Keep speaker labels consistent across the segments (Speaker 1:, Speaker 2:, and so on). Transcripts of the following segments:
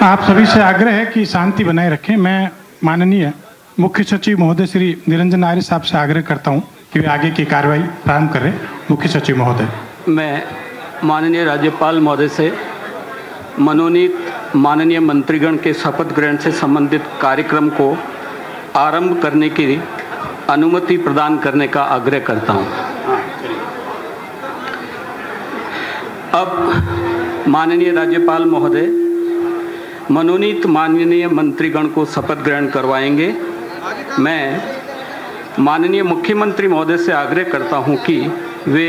Speaker 1: आप सभी से आग्रह है कि शांति बनाए रखें। मैं माननीय मुख्य सचिव महोदय श्री निरंजन आर्य साहब से आग्रह करता हूं कि वे आगे की कार्रवाई प्रारंभ करें। मुख्य सचिव महोदय।
Speaker 2: मैं माननीय राज्यपाल महोदय से मनोनीत माननीय मंत्रीगण के शपथ ग्रहण से संबंधित कार्यक्रम को आरंभ करने की अनुमति प्रदान करने का आग्रह करता हूं। अब माननीय राज्यपाल महोदय मनोनीत माननीय मंत्रीगण को शपथ ग्रहण करवाएंगे। मैं माननीय मुख्यमंत्री महोदय से आग्रह करता हूं कि वे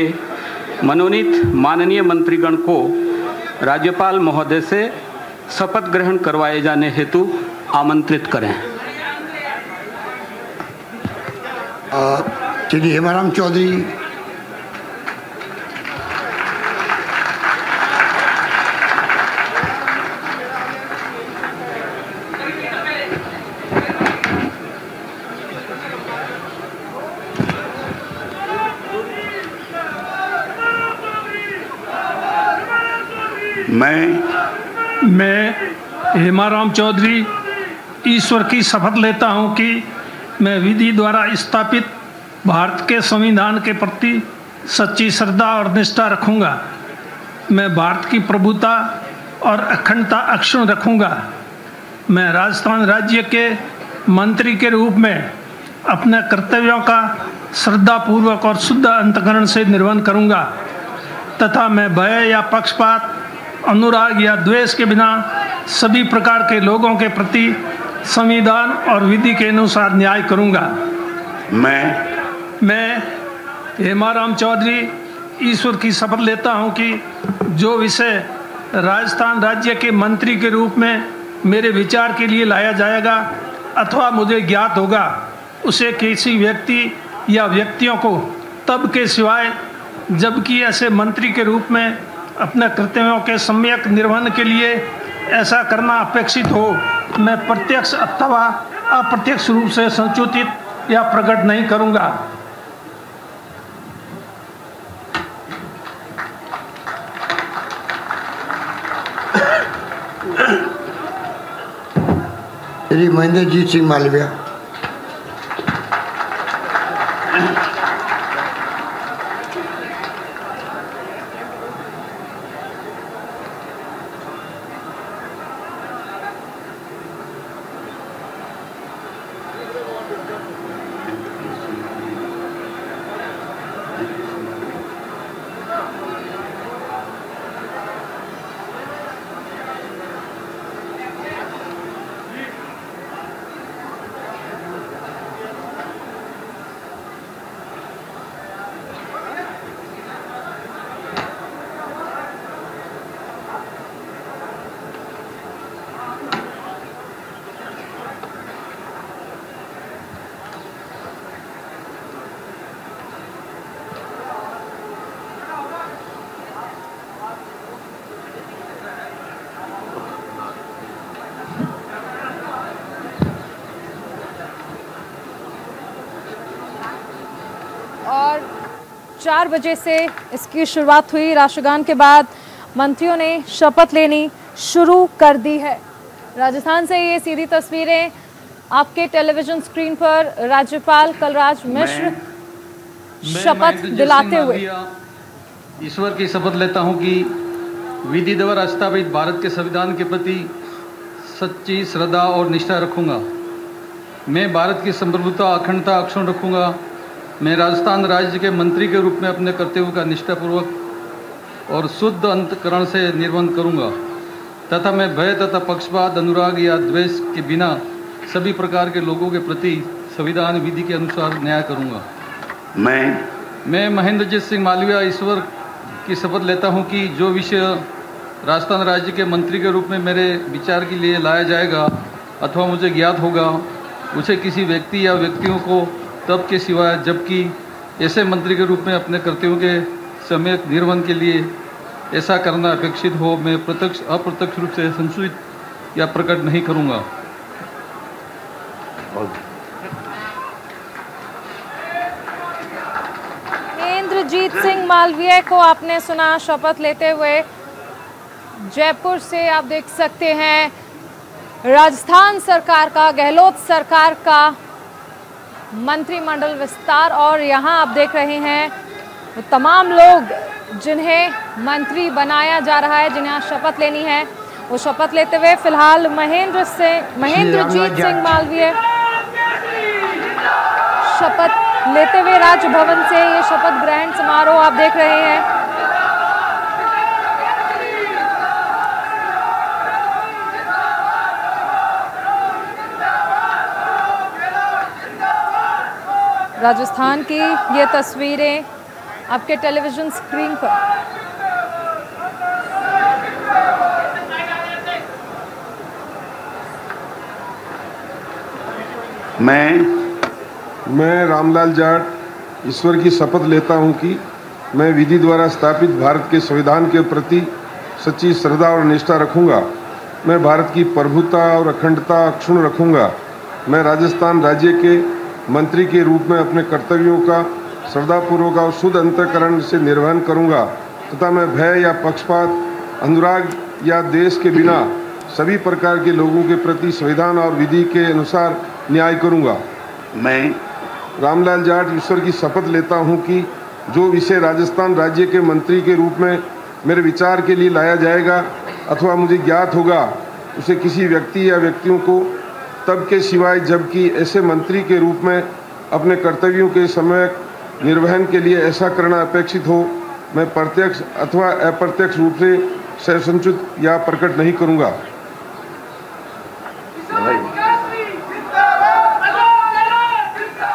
Speaker 2: मनोनीत माननीय मंत्रीगण को राज्यपाल महोदय से शपथ ग्रहण करवाए जाने हेतु आमंत्रित करें।
Speaker 3: श्री हेमाराम चौधरी।
Speaker 4: मैं हेमाराम चौधरी ईश्वर की शपथ लेता हूं कि मैं विधि द्वारा स्थापित भारत के संविधान के प्रति सच्ची श्रद्धा और निष्ठा रखूंगा। मैं भारत की प्रभुता और अखंडता अक्षुण्ण रखूंगा। मैं राजस्थान राज्य के मंत्री के रूप में अपने कर्तव्यों का श्रद्धापूर्वक और शुद्ध अंतःकरण से निर्वहन करूंगा तथा मैं भय या पक्षपात, अनुराग या द्वेष के बिना सभी प्रकार के लोगों के प्रति संविधान और विधि के अनुसार न्याय करूंगा। मैं हेमाराम चौधरी ईश्वर की शपथ लेता हूं कि जो विषय राजस्थान राज्य के मंत्री के रूप में मेरे विचार के लिए लाया जाएगा अथवा मुझे ज्ञात होगा, उसे किसी व्यक्ति या व्यक्तियों को तब के सिवाय जबकि ऐसे मंत्री के रूप में अपने कर्तव्यों के सम्यक निर्वहन के लिए ऐसा करना अपेक्षित हो, मैं प्रत्यक्ष अथवा अप्रत्यक्ष रूप से संसूचित या प्रकट नहीं करूंगा।
Speaker 3: श्री महेंद्रजीत सिंह मालविया।
Speaker 5: और 4 बजे से इसकी शुरुआत हुई। राष्ट्रगान के बाद मंत्रियों ने शपथ लेनी शुरू कर दी है। राजस्थान से ये सीधी तस्वीरें आपके टेलीविजन स्क्रीन पर राज्यपाल कलराज मिश्र शपथ दिलाते हुए।
Speaker 2: ईश्वर की शपथ लेता हूं कि विधि द्वारा स्थापित भारत के संविधान के प्रति सच्ची श्रद्धा और निष्ठा रखूंगा। मैं भारत की संप्रभुता अखंडता अक्षुण्ण रखूंगा। मैं राजस्थान राज्य के मंत्री के रूप में अपने कर्तव्यों का निष्ठापूर्वक और शुद्ध अंतःकरण से निर्वहन करूंगा तथा मैं भय तथा पक्षपात, अनुराग या द्वेष के बिना सभी प्रकार के लोगों के प्रति संविधान विधि के अनुसार न्याय करूंगा। मैं महेंद्रजीत सिंह मालविया ईश्वर की शपथ लेता हूं कि जो विषय राजस्थान राज्य के मंत्री के रूप में मेरे विचार के लिए लाया जाएगा अथवा मुझे ज्ञात होगा, उसे किसी व्यक्ति या व्यक्तियों को तब के सिवाय जबकि ऐसे मंत्री के रूप में अपने कर्तव्यों के सम्यक निर्वहन के लिए ऐसा करना अपेक्षित हो, मैं प्रत्यक्ष अप्रत्यक्ष रूप से संसूचित या प्रकट नहीं करूंगा।
Speaker 5: महेंद्रजीत सिंह मालवीय को आपने सुना शपथ लेते हुए। जयपुर से आप देख सकते हैं राजस्थान सरकार का, गहलोत सरकार का मंत्रिमंडल विस्तार। और यहाँ आप देख रहे हैं वो तमाम लोग जिन्हें मंत्री बनाया जा रहा है, जिन्हें शपथ लेनी है, वो शपथ लेते हुए फिलहाल महेंद्रजीत सिंह मालवीय शपथ लेते हुए राजभवन से ये शपथ ग्रहण समारोह आप देख रहे हैं। राजस्थान की ये तस्वीरें आपके टेलीविजन स्क्रीन पर।
Speaker 6: मैं रामलाल जाट ईश्वर की शपथ लेता हूं कि मैं विधि द्वारा स्थापित भारत के संविधान के प्रति सच्ची श्रद्धा और निष्ठा रखूंगा। मैं भारत की प्रभुता और अखंडता अक्षुण्ण रखूंगा। मैं राजस्थान राज्य के मंत्री के रूप में अपने कर्तव्यों का श्रद्धापूर्वक और शुद्ध अंतःकरण से निर्वहन करूंगा तथा मैं भय या पक्षपात, अनुराग या द्वेष के बिना सभी प्रकार के लोगों के प्रति संविधान और विधि के अनुसार न्याय करूंगा।
Speaker 7: मैं
Speaker 6: रामलाल जाट ईश्वर की शपथ लेता हूं कि जो विषय राजस्थान राज्य के मंत्री के रूप में मेरे विचार के लिए लाया जाएगा अथवा मुझे ज्ञात होगा, उसे किसी व्यक्ति या व्यक्तियों को तब के सिवाय जबकि ऐसे मंत्री के रूप में अपने कर्तव्यों के समय निर्वहन के लिए ऐसा करना अपेक्षित हो, मैं प्रत्यक्ष अथवा अप्रत्यक्ष रूप से सहसंचित या प्रकट नहीं करूंगा।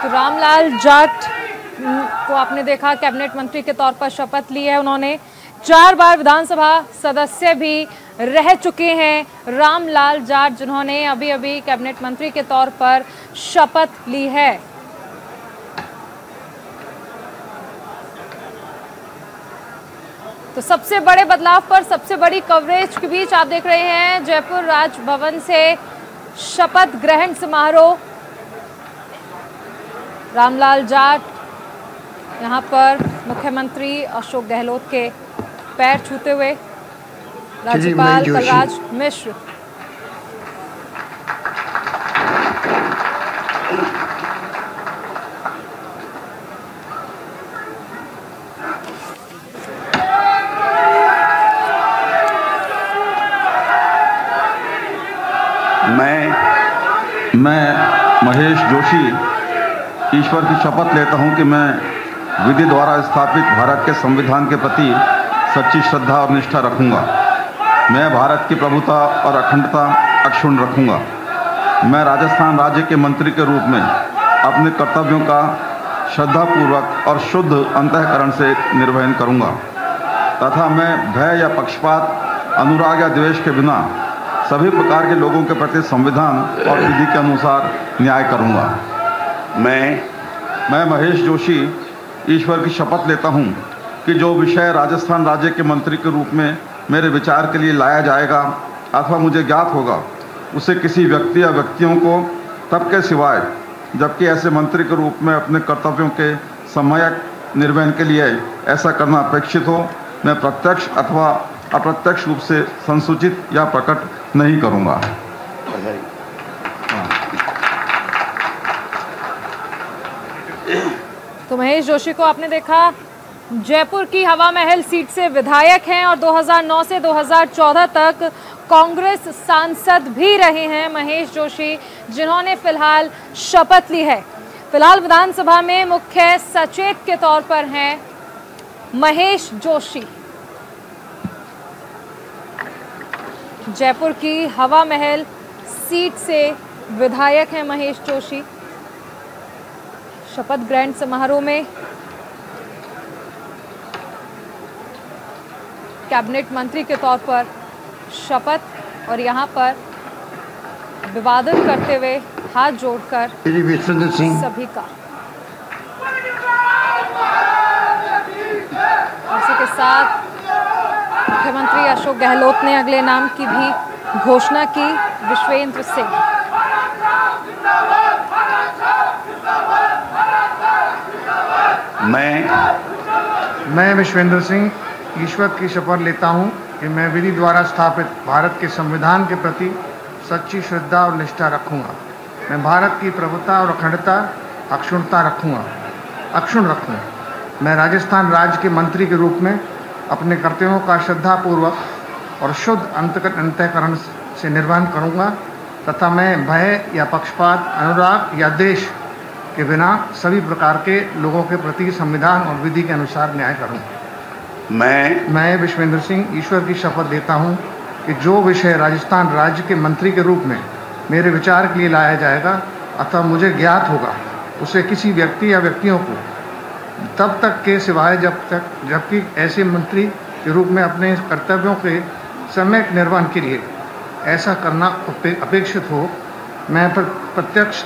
Speaker 5: तो रामलाल जाट को आपने देखा कैबिनेट मंत्री के तौर पर शपथ ली है। उन्होंने 4 बार विधानसभा सदस्य भी रह चुके हैं रामलाल जाट, जिन्होंने अभी अभी कैबिनेट मंत्री के तौर पर शपथ ली है। तो सबसे बड़े बदलाव पर सबसे बड़ी कवरेज के बीच आप देख रहे हैं जयपुर राजभवन से शपथ ग्रहण समारोह। रामलाल जाट यहां पर मुख्यमंत्री अशोक गहलोत के पैर छूते हुए, राज्यपाल कलराज मिश्र
Speaker 7: मैं महेश जोशी ईश्वर की शपथ लेता हूं कि मैं विधि द्वारा स्थापित भारत के संविधान के प्रति सच्ची श्रद्धा और निष्ठा रखूंगा। मैं भारत की प्रभुता और अखंडता अक्षुण्ण रखूंगा। मैं राजस्थान राज्य के मंत्री के रूप में अपने कर्तव्यों का श्रद्धापूर्वक और शुद्ध अंतःकरण से निर्वहन करूंगा तथा मैं भय या पक्षपात, अनुराग या द्वेष के बिना सभी प्रकार के लोगों के प्रति संविधान और विधि के अनुसार न्याय करूंगा। मैं महेश जोशी ईश्वर की शपथ लेता हूं कि जो विषय राजस्थान राज्य के मंत्री के रूप में मेरे विचार के लिए लाया जाएगा अथवा मुझे ज्ञात होगा, उसे किसी व्यक्ति या व्यक्तियों को तब के सिवाय जबकि ऐसे मंत्री के रूप में अपने कर्तव्यों के सम्यक निर्वहन के लिए ऐसा करना अपेक्षित हो, मैं प्रत्यक्ष अथवा अप्रत्यक्ष रूप से संसूचित या प्रकट नहीं करूंगा।
Speaker 5: तो महेश जोशी को आपने देखा, जयपुर की हवा महल सीट से विधायक हैं और 2009 से 2014 तक कांग्रेस सांसद भी रहे हैं महेश जोशी, जिन्होंने फिलहाल शपथ ली है। फिलहाल विधानसभा में मुख्य सचेतक के तौर पर हैं महेश जोशी। जयपुर की हवा महल सीट से विधायक हैं महेश जोशी। शपथ ग्रहण समारोह में कैबिनेट मंत्री के तौर पर शपथ और यहां पर अभिवादन करते हुए हाथ जोड़कर सभी का। इसी के साथ मुख्यमंत्री अशोक गहलोत ने अगले नाम की भी घोषणा की, विश्वेंद्र सिंह।
Speaker 8: मैं विश्वेंद्र सिंह ईश्वर की शपथ लेता हूं कि मैं विधि द्वारा स्थापित भारत के संविधान के प्रति सच्ची श्रद्धा और निष्ठा रखूंगा। मैं भारत की प्रभुता और अखंडता अक्षुण्णता अक्षुण्ण रखूंगा। मैं राजस्थान राज्य के मंत्री के रूप में अपने कर्तव्यों का श्रद्धापूर्वक और शुद्ध अंतःकरण से निर्वहन करूंगा तथा मैं भय या पक्षपात, अनुराग या द्वेष के बिना सभी प्रकार के लोगों के प्रति संविधान और विधि के अनुसार न्याय करूंगा। मैं विश्वेंद्र सिंह ईश्वर की शपथ लेता हूं कि जो विषय राजस्थान राज्य के मंत्री के रूप में मेरे विचार के लिए लाया जाएगा अथवा मुझे ज्ञात होगा उसे किसी व्यक्ति या व्यक्तियों को तब तक के सिवाय जबकि ऐसे मंत्री के रूप में अपने कर्तव्यों के सम्यक निर्वहन के लिए ऐसा करना अपेक्षित हो, मैं प्रत्यक्ष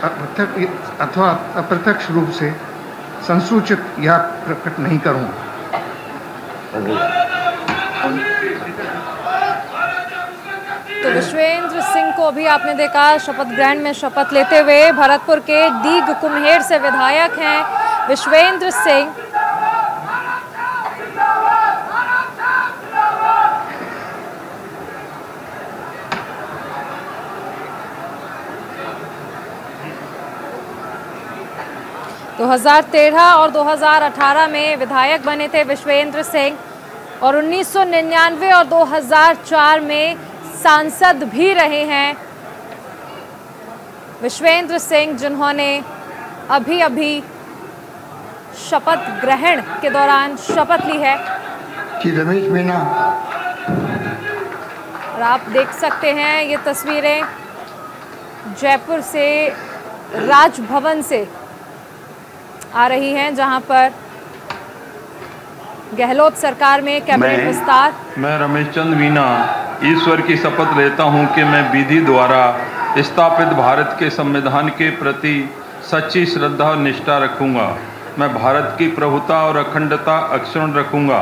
Speaker 8: अथवा अप्रत्यक्ष रूप से संसूचित या प्रकट नहीं करूँगा।
Speaker 5: तो विश्वेंद्र सिंह को भी आपने देखा शपथ ग्रहण में शपथ लेते हुए। भरतपुर के डीग कुम्हेर से विधायक हैं विश्वेंद्र सिंह। तो 2013 और 2018 में विधायक बने थे विश्वेंद्र सिंह और 1999 और 2004 में सांसद भी रहे हैं विश्वेंद्र सिंह, जिन्होंने अभी शपथ ग्रहण के दौरान शपथ ली है।
Speaker 3: रमेश मीणा।
Speaker 5: और आप देख सकते हैं ये तस्वीरें जयपुर से राजभवन से आ रही हैं, जहां पर गहलोत सरकार में कैबिनेट विस्तार।
Speaker 9: मैं रमेश चंद मीणा ईश्वर की शपथ लेता हूं कि मैं विधि द्वारा स्थापित भारत के संविधान के प्रति सच्ची श्रद्धा और निष्ठा रखूंगा। मैं भारत की प्रभुता और अखंडता अक्षुण्ण रखूंगा।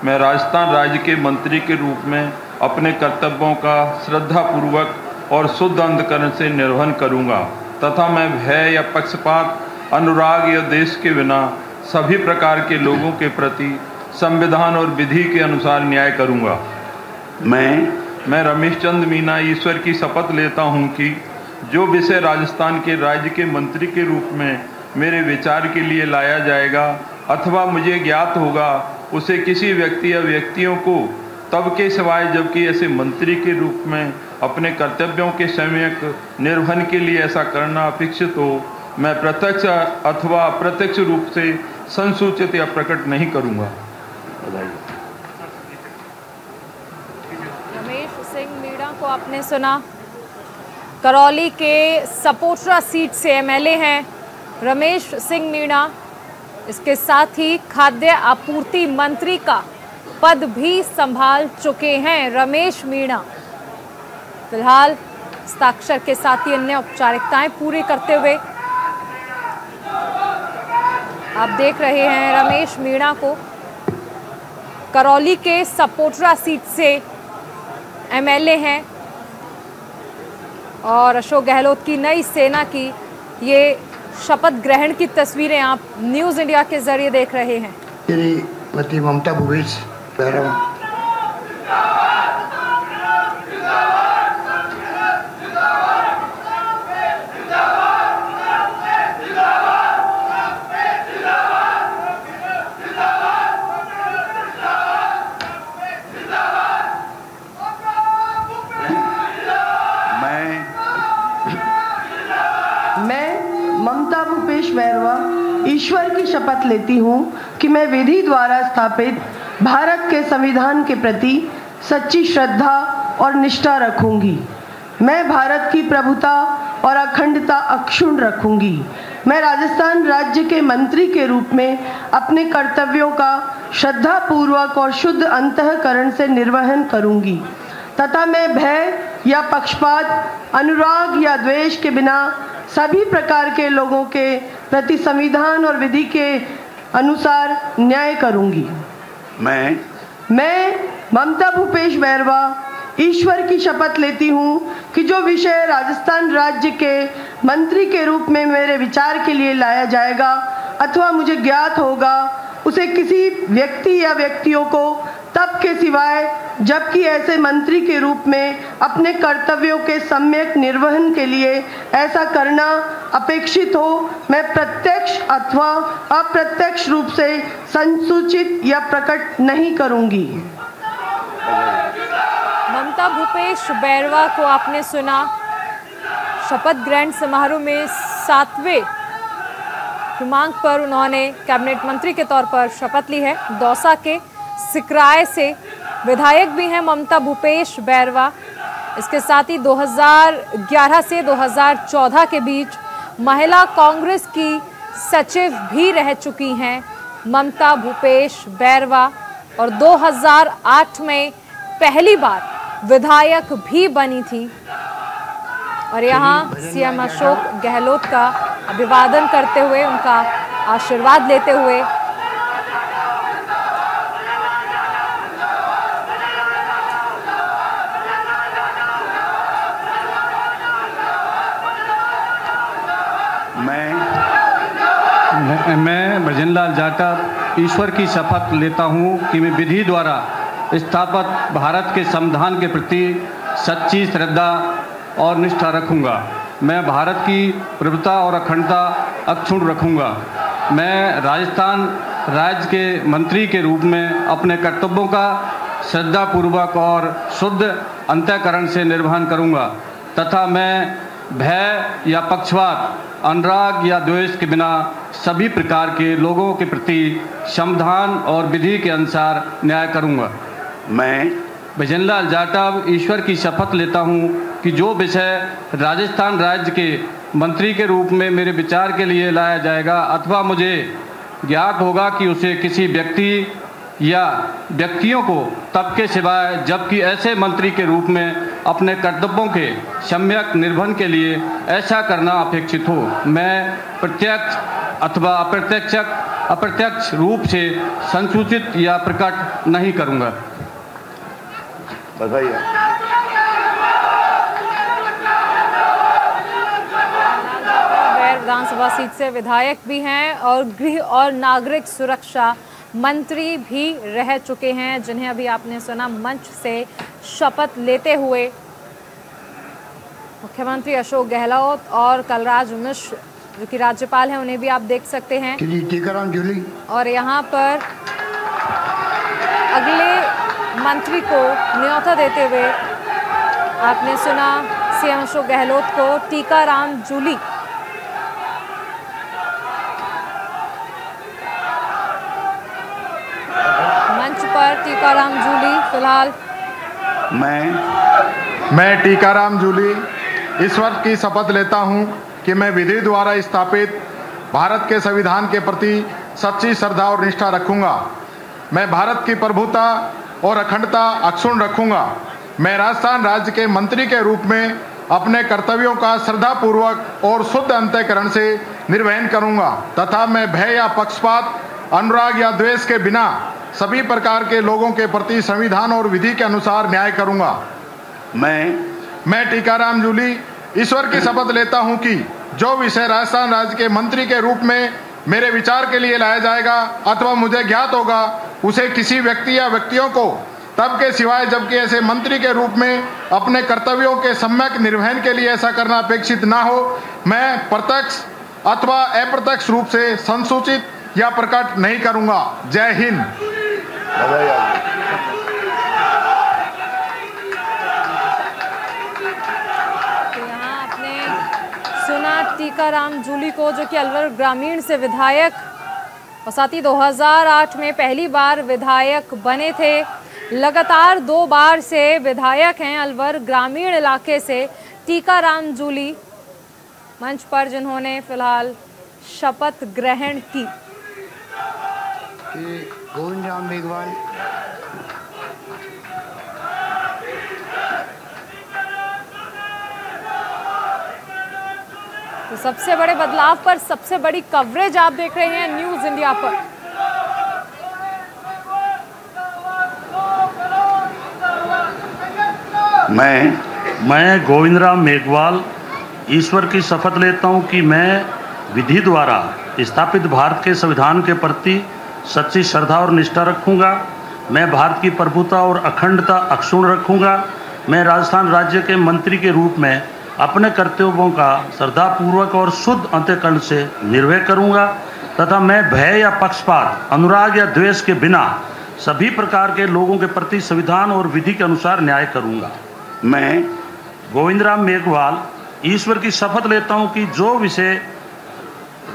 Speaker 9: मैं राजस्थान राज्य के मंत्री के रूप में अपने कर्तव्यों का श्रद्धापूर्वक और शुद्ध अंतःकरण से निर्वहन करूंगा तथा मैं भय या पक्षपात, अनुराग या देश के बिना सभी प्रकार के लोगों के प्रति संविधान और विधि के अनुसार न्याय करूंगा। मैं रमेश चंद मीणा ईश्वर की शपथ लेता हूं कि जो विषय राजस्थान के राज्य के मंत्री के रूप में मेरे विचार के लिए लाया जाएगा अथवा मुझे ज्ञात होगा उसे किसी व्यक्ति या व्यक्तियों को तब के सिवाय जबकि ऐसे मंत्री के रूप में अपने कर्तव्यों के सम्यक निर्वहन के लिए ऐसा करना अपेक्षित हो, मैं प्रत्यक्ष अथवा अप्रत्यक्ष रूप से संसूचित या प्रकट नहीं करूंगा।
Speaker 5: रमेश सिंह मीणा को आपने सुना। करौली के सपोटरा सीट से एमएलए हैं रमेश सिंह मीणा। इसके साथ ही खाद्य आपूर्ति मंत्री का पद भी संभाल चुके हैं रमेश मीणा। फिलहाल हस्ताक्षर के साथ ही अन्य औपचारिकताएं पूरी करते हुए आप देख रहे हैं रमेश मीणा को। करौली के सपोटरा सीट से एमएलए हैं और अशोक गहलोत की नई सेना की ये शपथ ग्रहण की तस्वीरें आप न्यूज़ इंडिया के जरिए देख रहे हैं।
Speaker 3: श्रीमती ममता भूपेश बैरवा।
Speaker 10: ममता भूपेश बैरवा ईश्वर की शपथ लेती हूँ कि मैं विधि द्वारा स्थापित भारत के संविधान के प्रति सच्ची श्रद्धा और निष्ठा रखूंगी। मैं भारत की प्रभुता और अखंडता अक्षुण्ण रखूंगी। मैं राजस्थान राज्य के मंत्री के रूप में अपने कर्तव्यों का श्रद्धापूर्वक और शुद्ध अंतःकरण से निर्वहन करूंगी तथा मैं भय या पक्षपात, अनुराग या द्वेष के बिना सभी प्रकार के लोगों के प्रति संविधान और विधि के अनुसार न्याय करूंगी। मैं ममता भूपेश बैरवा ईश्वर की शपथ लेती हूँ कि जो विषय राजस्थान राज्य के मंत्री के रूप में मेरे विचार के लिए लाया जाएगा अथवा मुझे ज्ञात होगा उसे किसी व्यक्ति या व्यक्तियों को तब के सिवाय जबकि ऐसे मंत्री के रूप में अपने कर्तव्यों के सम्यक निर्वहन के लिए ऐसा करना अपेक्षित हो, मैं प्रत्यक्ष अथवा अप्रत्यक्ष रूप से संसूचित या प्रकट नहीं करूंगी।
Speaker 5: ममता भूपेश बैरवा को आपने सुना। शपथ ग्रहण समारोह में 7वें क्रमांक पर उन्होंने कैबिनेट मंत्री के तौर पर शपथ ली है। दौसा के सिकराय से विधायक भी हैं ममता भूपेश बैरवा। इसके साथ ही 2011 से 2014 के बीच महिला कांग्रेस की सचिव भी रह चुकी हैं ममता भूपेश बैरवा और 2008 में पहली बार विधायक भी बनी थी। और यहाँ सीएम अशोक गहलोत का अभिवादन करते हुए, उनका आशीर्वाद लेते हुए
Speaker 2: मैं भजनलाल जाटव ईश्वर की शपथ लेता हूं कि मैं विधि द्वारा स्थापित भारत के संविधान के प्रति सच्ची श्रद्धा और निष्ठा रखूंगा। मैं भारत की प्रभुता और अखंडता अक्षुण्ण रखूंगा। मैं राजस्थान राज्य के मंत्री के रूप में अपने कर्तव्यों का श्रद्धापूर्वक और शुद्ध अंतःकरण से निर्वहन करूंगा तथा मैं भय या पक्षपात, अनुराग या द्वेष के बिना सभी प्रकार के लोगों के प्रति संविधान और विधि के अनुसार न्याय करूंगा। मैं भजनलाल जाटव ईश्वर की शपथ लेता हूं कि जो विषय राजस्थान राज्य के मंत्री के रूप में मेरे विचार के लिए लाया जाएगा अथवा मुझे ज्ञात होगा कि उसे किसी व्यक्ति या व्यक्तियों को तब के सिवाय जबकि ऐसे मंत्री के रूप में अपने कर्तव्यों के सम्यक निर्वहन के लिए ऐसा करना अपेक्षित हो, मैं प्रत्यक्ष अथवा अप्रत्यक्ष रूप से संसूचित या प्रकट नहीं करूंगा।
Speaker 5: विधानसभा सीट से विधायक भी हैं और गृह और नागरिक सुरक्षा मंत्री भी रह चुके हैं, जिन्हें अभी आपने सुना मंच से शपथ लेते हुए मुख्यमंत्री अशोक गहलोत और कलराज मिश्र जो कि राज्यपाल हैं, उन्हें भी आप देख सकते हैं।
Speaker 3: टीकाराम जूली
Speaker 5: और यहाँ पर अगले मंत्री को न्योता देते हुए आपने सुना सीएम अशोक गहलोत को टीकाराम जूली। मंच पर टीकाराम जूली फिलहाल।
Speaker 8: मैं टीकाराम जूली ईश्वर की शपथ लेता हूं कि मैं विधि द्वारा स्थापित भारत के संविधान के प्रति सच्ची श्रद्धा और निष्ठा रखूंगा। मैं भारत की प्रभुता और अखंडता अक्षुण्ण रखूंगा। मैं राजस्थान राज्य के मंत्री के रूप में अपने कर्तव्यों का श्रद्धापूर्वक और शुद्ध अंतःकरण से निर्वहन करूंगा तथा मैं भय या पक्षपात, अनुराग या द्वेष के बिना सभी प्रकार के लोगों के प्रति संविधान और विधि के अनुसार न्याय करूंगा। मैं टीकाराम जूली ईश्वर की शपथ लेता हूं कि जो विषय राजस्थान राज्य के मंत्री के रूप में मेरे विचार के लिए लाया जाएगा अथवा मुझे ज्ञात होगा उसे किसी व्यक्ति या व्यक्तियों को तब के सिवाय जबकि ऐसे मंत्री के रूप में अपने कर्तव्यों के सम्यक निर्वहन के लिए ऐसा करना अपेक्षित ना हो, मैं प्रत्यक्ष अथवा अप्रत्यक्ष रूप से संसूचित या प्रकट नहीं करूंगा। जय हिंद।
Speaker 5: सुना टीकाराम जूली को जो कि अलवर ग्रामीण से विधायक और साथ ही 2008 में पहली बार विधायक बने थे। लगातार 2 बार से विधायक हैं अलवर ग्रामीण इलाके से टीकाराम जूली, मंच पर जिन्होंने फिलहाल शपथ ग्रहण की।
Speaker 3: गोविंद राम मेघवाल
Speaker 5: तो सबसे बड़े बदलाव पर सबसे बड़ी कवरेज आप देख रहे हैं न्यूज़ इंडिया पर।
Speaker 11: मैं गोविंदराम मेघवाल ईश्वर की शपथ लेता हूं कि मैं विधि द्वारा स्थापित भारत के संविधान के प्रति सच्ची श्रद्धा और निष्ठा रखूंगा। मैं भारत की प्रभुता और अखंडता अक्षुण्ण रखूंगा। मैं राजस्थान राज्य के मंत्री के रूप में अपने कर्तव्यों का श्रद्धापूर्वक और शुद्ध अंतःकरण से निर्वहन करूंगा तथा मैं भय या पक्षपात, अनुराग या द्वेष के बिना सभी प्रकार के लोगों के प्रति संविधान और विधि के अनुसार न्याय करूंगा। मैं गोविंदराम मेघवाल ईश्वर की शपथ लेता हूं कि जो विषय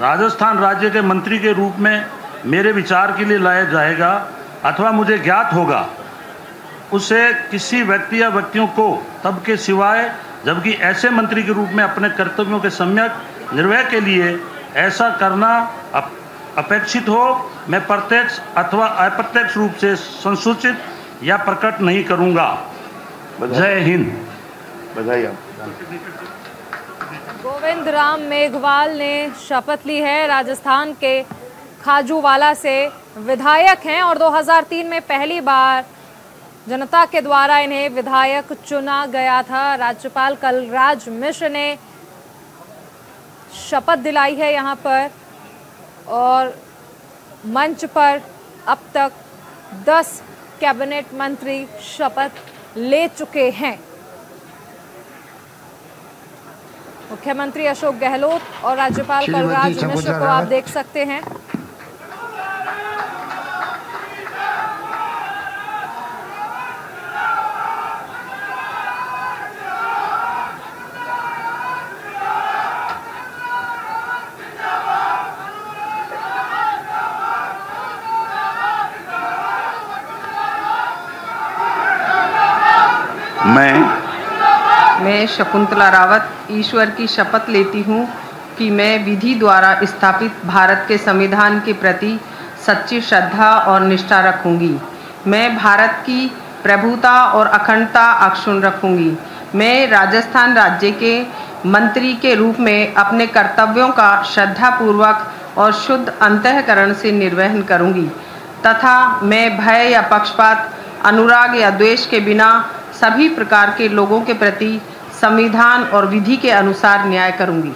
Speaker 11: राजस्थान राज्य के मंत्री के रूप में मेरे विचार के लिए लाया जाएगा अथवा मुझे ज्ञात होगा, उसे किसी व्यक्ति या व्यक्तियों को तब के सिवाय जबकि ऐसे मंत्री के रूप में अपने कर्तव्यों के सम्यक निर्वहन के लिए ऐसा करना अपेक्षित हो, मैं प्रत्यक्ष अथवा अप्रत्यक्ष रूप से संसूचित या प्रकट नहीं करूंगा। जय हिंद।
Speaker 12: बधाई।
Speaker 5: गोविंद राम मेघवाल ने शपथ ली है। राजस्थान के खाजूवाला से विधायक हैं और 2003 में पहली बार जनता के द्वारा इन्हें विधायक चुना गया था। राज्यपाल कलराज मिश्र ने शपथ दिलाई है यहाँ पर और मंच पर अब तक 10 कैबिनेट मंत्री शपथ ले चुके हैं। मुख्यमंत्री अशोक गहलोत और राज्यपाल कलराज मिश्र को आप देख सकते हैं।
Speaker 13: मैं शकुंतला रावत ईश्वर की शपथ लेती हूँ कि मैं विधि द्वारा स्थापित भारत के संविधान के प्रति सच्ची श्रद्धा और निष्ठा रखूंगी। मैं भारत की प्रभुता और अखंडता अक्षुण्ण रखूंगी। मैं राजस्थान राज्य के मंत्री के रूप में अपने कर्तव्यों का श्रद्धापूर्वक और शुद्ध अंतःकरण से निर्वहन करूंगी तथा मैं भय या पक्षपात, अनुराग या द्वेष के बिना सभी प्रकार के लोगों के प्रति संविधान और विधि के अनुसार न्याय करूंगी।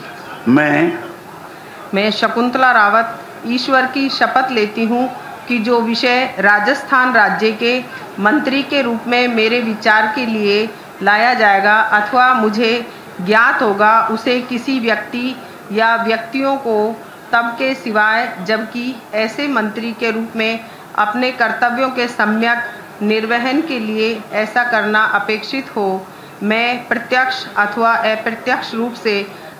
Speaker 13: मैं शकुंतला रावत ईश्वर की शपथ लेती हूँ कि जो विषय राजस्थान राज्य के मंत्री के रूप में मेरे विचार के लिए लाया जाएगा अथवा मुझे ज्ञात होगा, उसे किसी व्यक्ति या व्यक्तियों को तब के सिवाय जबकि ऐसे मंत्री के रूप में अपने कर्तव्यों के सम्यक निर्वहन के लिए ऐसा करना अपेक्षित हो, मैं प्रत्यक्ष अथवा अप्रत्यक्ष रूप से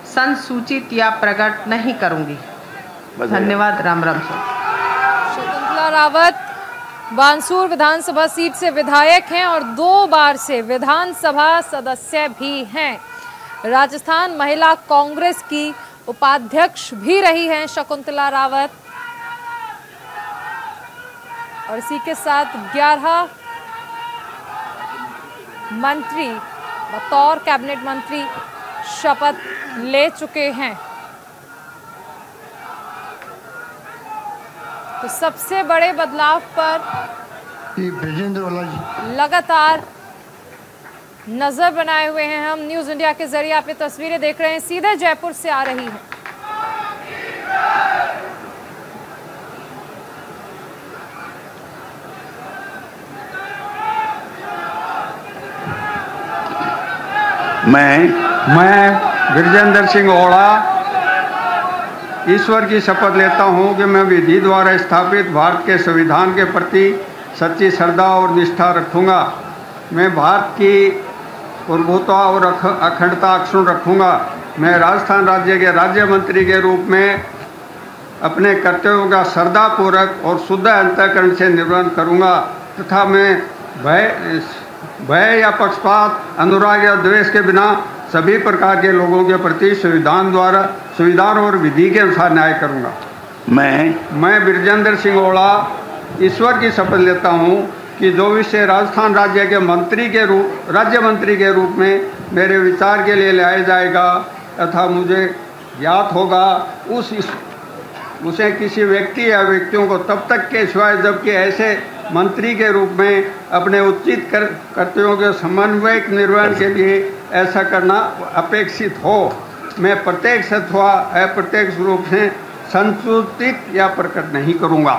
Speaker 13: संसूचित या प्रकट नहीं करूंगी। धन्यवाद। राम राम।
Speaker 5: शकुंतला रावत बानसूर विधानसभा सीट से विधायक हैं और 2 बार से विधानसभा सदस्य भी हैं। राजस्थान महिला कांग्रेस की उपाध्यक्ष भी रही हैं शकुंतला रावत और इसी के साथ 11 मंत्री बतौर कैबिनेट मंत्री शपथ ले चुके हैं। तो सबसे बड़े बदलाव पर लगातार नजर बनाए हुए हैं हम। न्यूज इंडिया के जरिए आप ये तस्वीरें देख रहे हैं, सीधे जयपुर से आ रही है।
Speaker 14: मैं गिरिजेंद्र सिंह ओड़ा ईश्वर की शपथ लेता हूं कि मैं विधि द्वारा स्थापित भारत के संविधान के प्रति सच्ची श्रद्धा और निष्ठा रखूंगा। मैं भारत की प्रभुता और अखंडता अक्षुण्ण रखूंगा। मैं राजस्थान राज्य के राज्य मंत्री के रूप में अपने कर्तव्यों का श्रद्धापूर्वक और शुद्ध अंतःकरण से निर्वहन करूंगा तथा मैं भय या पक्षपात, अनुराग या द्वेष के बिना सभी प्रकार के लोगों के प्रति संविधान और विधि के अनुसार न्याय करूंगा। मैं बिरजेंद्र सिंह ओड़ा ईश्वर की शपथ लेता हूं कि जो विषय राजस्थान राज्य के राज्य मंत्री के रूप में मेरे विचार के लिए लाया जाएगा तथा मुझे ज्ञात होगा, उसे किसी व्यक्ति या व्यक्तियों को तब तक के सिवाय जबकि ऐसे मंत्री के रूप में अपने उचित कर्तव्यों के समन्वयक निर्वहन के लिए ऐसा करना अपेक्षित हो, मैं प्रत्यक्ष अथवा अप्रत्यक्ष रूप से संसूचित या प्रकट नहीं करूंगा।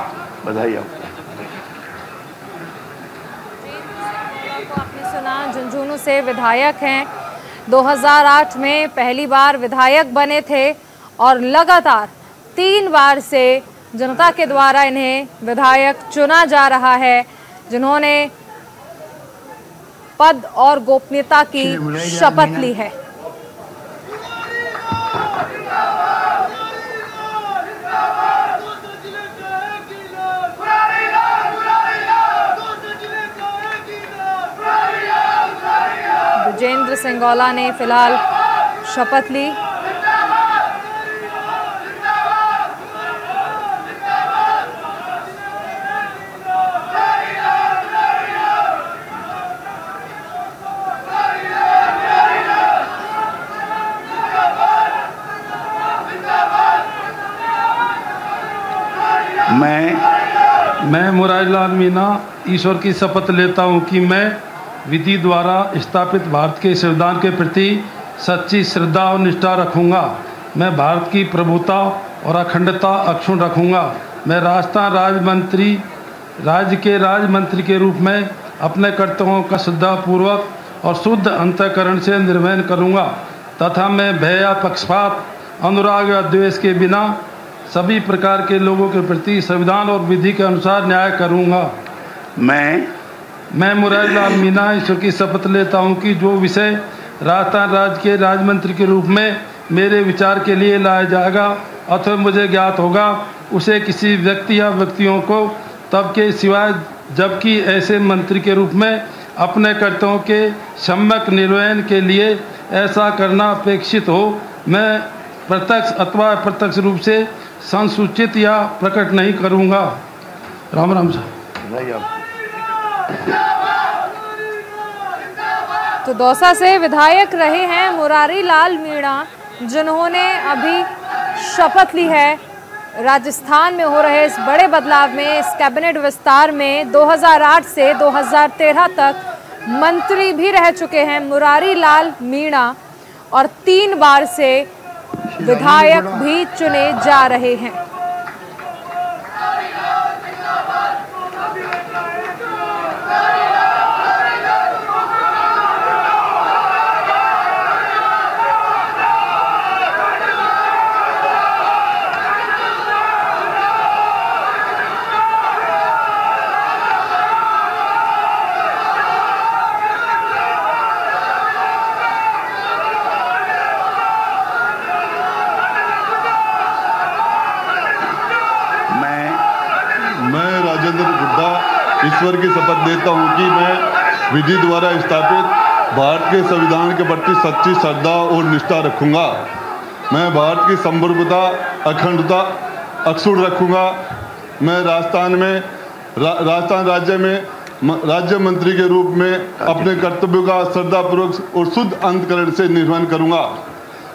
Speaker 12: बधाई आपको।
Speaker 5: से विधायक हैं। 2008 में पहली बार विधायक बने थे और लगातार 3 बार से जनता के द्वारा इन्हें विधायक चुना जा रहा है, जिन्होंने पद और गोपनीयता की शपथ ली है। विजेंद्र सिंगौला ने फिलहाल शपथ ली।
Speaker 9: मैं मुरारी लाल मीणा ईश्वर की शपथ लेता हूं कि मैं विधि द्वारा स्थापित भारत के संविधान के प्रति सच्ची श्रद्धा और निष्ठा रखूंगा। मैं भारत की प्रभुता और अखंडता अक्षुण्ण रखूंगा। मैं राज्य के मंत्री के रूप में अपने कर्तव्यों का श्रद्धापूर्वक और शुद्ध अंतःकरण से निर्वहन करूंगा तथा मैं भय या पक्षपात, अनुराग या द्वेष के बिना सभी प्रकार के लोगों के प्रति संविधान और विधि के अनुसार न्याय करूंगा। मैं मुरारी लाल मीणा ईश्वर की शपथ लेता हूं कि जो विषय राजस्थान राज्य के राज्य मंत्री के रूप में मेरे विचार के लिए लाया जाएगा अथवा मुझे ज्ञात होगा, उसे किसी व्यक्ति या व्यक्तियों को तब के सिवाय जबकि ऐसे मंत्री के रूप में अपने कर्तव्यों के सम्यक निर्वहन के लिए ऐसा करना अपेक्षित हो, मैं प्रत्यक्ष अथवा अप्रत्यक्ष रूप से संसूचित या प्रकट नहीं करूंगा। राम राम साहब।
Speaker 5: तो दौसा से विधायक रहे हैं मुरारी लाल मीणा, जिन्होंने अभी शपथ ली है। राजस्थान में हो रहे इस बड़े बदलाव में, इस कैबिनेट विस्तार में 2008 से 2013 तक मंत्री भी रह चुके हैं मुरारी लाल मीणा और 3 बार से विधायक भी चुने जा रहे हैं।
Speaker 12: ईश्वर की शपथ लेता हूं कि मैं विधि द्वारा स्थापित भारत के संविधान के प्रति सच्ची श्रद्धा और निष्ठा रखूंगा। मैं भारत की संप्रभुता, अखंडता अक्षुण्ण रखूंगा। मैं राजस्थान राज्य में राज्य मंत्री के रूप में अपने कर्तव्यों का श्रद्धापूर्वक और शुद्ध अंतःकरण से निर्वहन करूंगा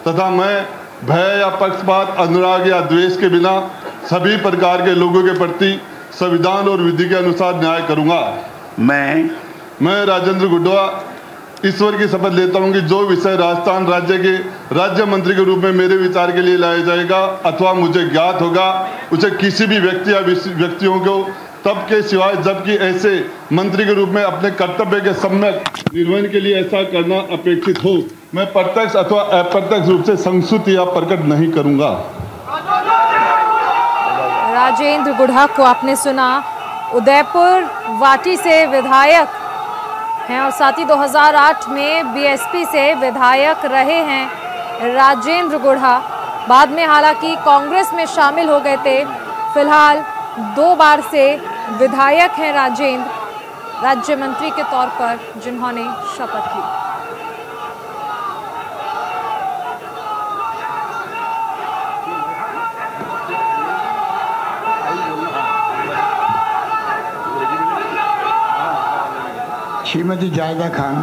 Speaker 12: तथा मैं भय या पक्षपात, अनुराग या द्वेष के बिना सभी प्रकार के लोगों के प्रति संविधान और विधि के अनुसार न्याय करूंगा। मैं राजेंद्र गुड्डा ईश्वर की शपथ लेता हूं कि जो विषय राजस्थान राज्य के राज्य मंत्री के रूप में मेरे विचार के लिए लाया जाएगा अथवा मुझे ज्ञात होगा, उसे किसी भी व्यक्ति या व्यक्तियों को तब के सिवाय जबकि ऐसे मंत्री के रूप में अपने कर्तव्य के सम्यक निर्वहन के लिए ऐसा करना अपेक्षित हो, मैं प्रत्यक्ष अथवा अप्रत्यक्ष रूप से संसूचित या प्रकट नहीं करूंगा।
Speaker 5: राजेंद्र गुढ़ा को आपने सुना, उदयपुर वाटी से विधायक हैं और साथ ही 2008 में बीएसपी से विधायक रहे हैं राजेंद्र गुढ़ा। बाद में हालांकि कांग्रेस में शामिल हो गए थे। फिलहाल 2 बार से विधायक हैं राजेंद्र, राज्य मंत्री के तौर पर जिन्होंने शपथ ली।
Speaker 3: श्रीमती जायदा खान।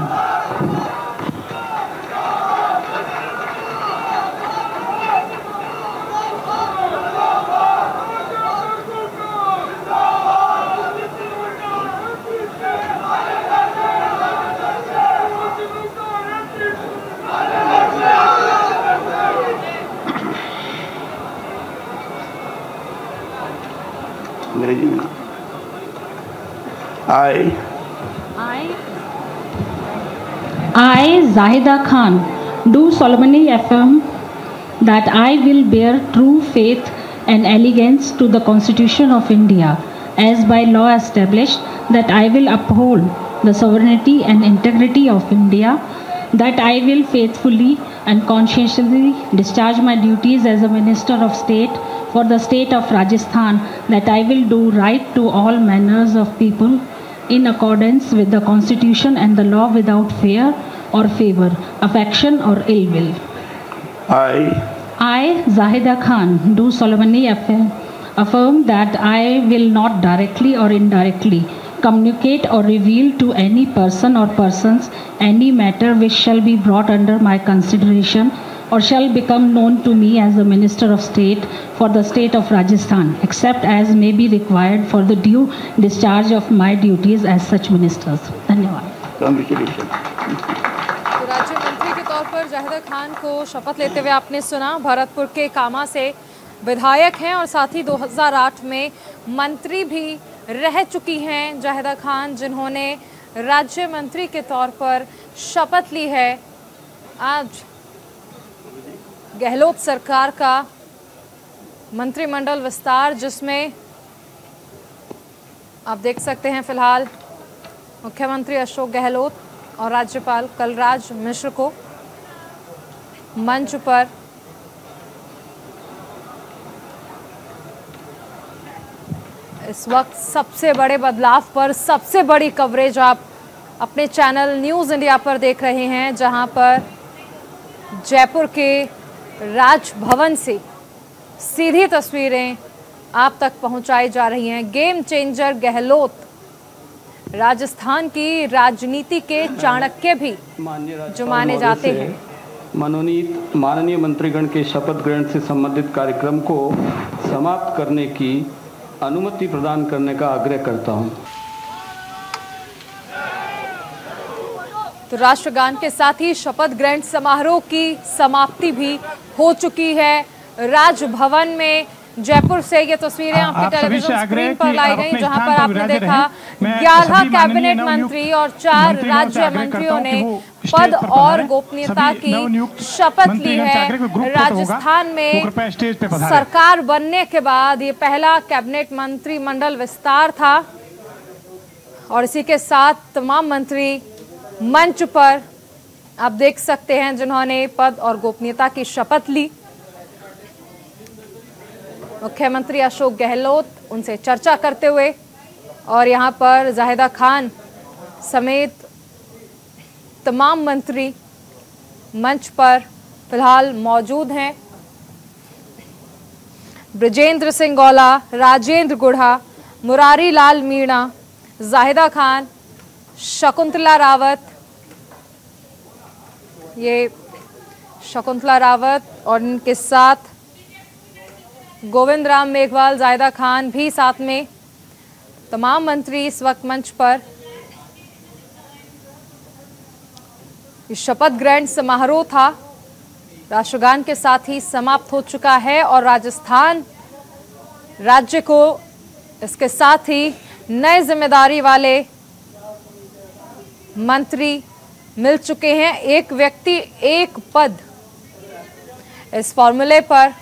Speaker 15: अंग्रेजी में I, Zahida Khan, do solemnly affirm that I will bear true faith and allegiance to the Constitution of India, as by law established, that I will uphold the sovereignty and integrity of India, that I will faithfully and conscientiously discharge my duties as a Minister of State for the state of Rajasthan, that I will do right to all manners of people in accordance with the Constitution and the law without fear or favor, affection or ill will. I, Zahida Khan, do solemnly affirm that I will not directly or indirectly communicate or reveal to any person or persons any matter which shall be brought under my consideration or shall become known to me as the Minister of State for the state of Rajasthan, except as may be required for the due discharge of my duties as such ministers. धन्यवाद।
Speaker 5: राज्य मंत्री के तौर पर जाहिदा खान को शपथ लेते हुए आपने सुना। भरतपुर के कामा से विधायक हैं और साथ ही 2008 में मंत्री भी रह चुकी हैं जाहिदा खान, जिन्होंने राज्य मंत्री के तौर पर शपथ ली है। आज गहलोत सरकार का मंत्रिमंडल विस्तार, जिसमें आप देख सकते हैं फिलहाल मुख्यमंत्री अशोक गहलोत और राज्यपाल कलराज मिश्र को मंच पर इस वक्त सबसे बड़े बदलाव पर सबसे बड़ी कवरेज आप अपने चैनल न्यूज़ इंडिया पर देख रहे हैं, जहां पर जयपुर के राजभवन से सीधी तस्वीरें आप तक पहुंचाई जा रही हैं। गेम चेंजर गहलोत राजस्थान की राजनीति के चाणक्य भी जो माने जाते हैं।
Speaker 16: माननीय मंत्रीगण के शपथ ग्रहण से संबंधित कार्यक्रम को समाप्त करने की अनुमति प्रदान करने का आग्रह करता हूं।
Speaker 5: तो राष्ट्रगान के साथ ही शपथ ग्रहण समारोह की समाप्ति भी हो चुकी है। राजभवन में जयपुर से ये तस्वीरें आपके टेलीविजन स्क्रीन पर लाई गई, जहां पर आपने देखा 11 कैबिनेट मंत्री और 4 राज्य मंत्रियों ने पद और गोपनीयता की शपथ ली है। राजस्थान में सरकार बनने के बाद ये पहला कैबिनेट मंत्रिमंडल विस्तार था और इसी के साथ तमाम मंत्री मंच पर आप देख सकते हैं जिन्होंने पद और गोपनीयता की शपथ ली। मुख्यमंत्री अशोक गहलोत उनसे चर्चा करते हुए और यहां पर जाहिदा खान समेत तमाम मंत्री मंच पर फिलहाल मौजूद हैं। ब्रजेंद्र सिंह गौला, राजेंद्र गुढ़ा, मुरारी लाल मीणा, जाहिदा खान, शकुंतला रावत, ये शकुंतला रावत और इनके साथ गोविंद राम मेघवाल, जाहिदा खान भी साथ में, तमाम मंत्री इस वक्त मंच पर। शपथ ग्रहण समारोह था राष्ट्रगान के साथ ही समाप्त हो चुका है और राजस्थान राज्य को इसके साथ ही नए जिम्मेदारी वाले मंत्री मिल चुके हैं। एक व्यक्ति एक पद, इस फॉर्मूले पर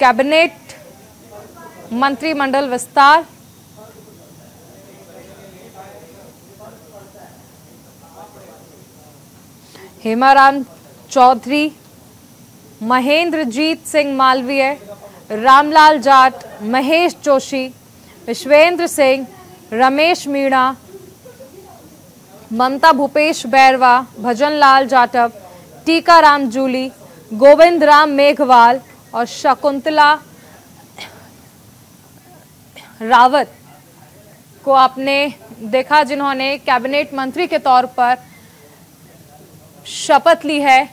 Speaker 5: कैबिनेट मंत्रिमंडल विस्तार हेमाराम चौधरी, महेंद्रजीत सिंह मालवीय, रामलाल जाट, महेश जोशी, विश्वेंद्र सिंह, रमेश मीणा, ममता भूपेश बैरवा, भजनलाल जाटव, टीकाराम जूली, गोविंद राम मेघवाल और शकुंतला रावत को आपने देखा, जिन्होंने कैबिनेट मंत्री के तौर पर शपथ ली है।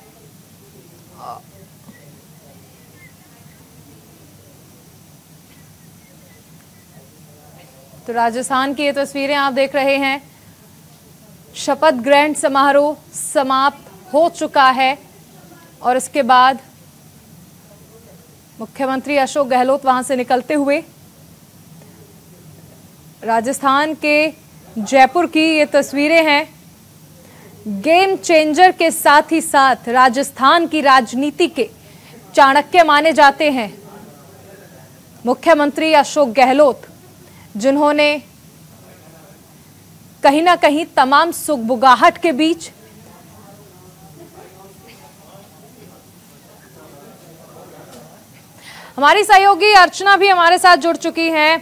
Speaker 5: तो राजस्थान की ये तस्वीरें आप देख रहे हैं। शपथ ग्रहण समारोह समाप्त हो चुका है और इसके बाद मुख्यमंत्री अशोक गहलोत वहां से निकलते हुए राजस्थान के जयपुर की ये तस्वीरें हैं, गेम चेंजर के साथ ही साथ राजस्थान की राजनीति के चाणक्य माने जाते हैं मुख्यमंत्री अशोक गहलोत, जिन्होंने कहीं ना कहीं तमाम सुगबुगाहट के बीच हमारी सहयोगी अर्चना भी हमारे साथ जुड़ चुकी हैं।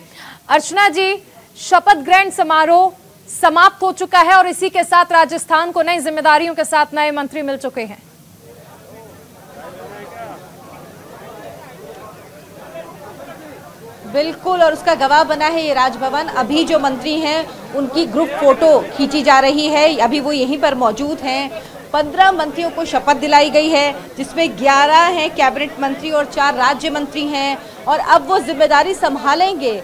Speaker 5: अर्चना जी, शपथ ग्रहण समारोह समाप्त हो चुका है और इसी के साथ राजस्थान को नई जिम्मेदारियों के साथ नए मंत्री मिल चुके हैं।
Speaker 17: बिल्कुल, और उसका गवाह बना है ये राजभवन। अभी जो मंत्री हैं उनकी ग्रुप फोटो खींची जा रही है, अभी वो यहीं पर मौजूद हैं। 15 मंत्रियों को शपथ दिलाई गई है, जिसमें 11 हैं कैबिनेट मंत्री और 4 राज्य मंत्री हैं, और अब वो जिम्मेदारी संभालेंगे।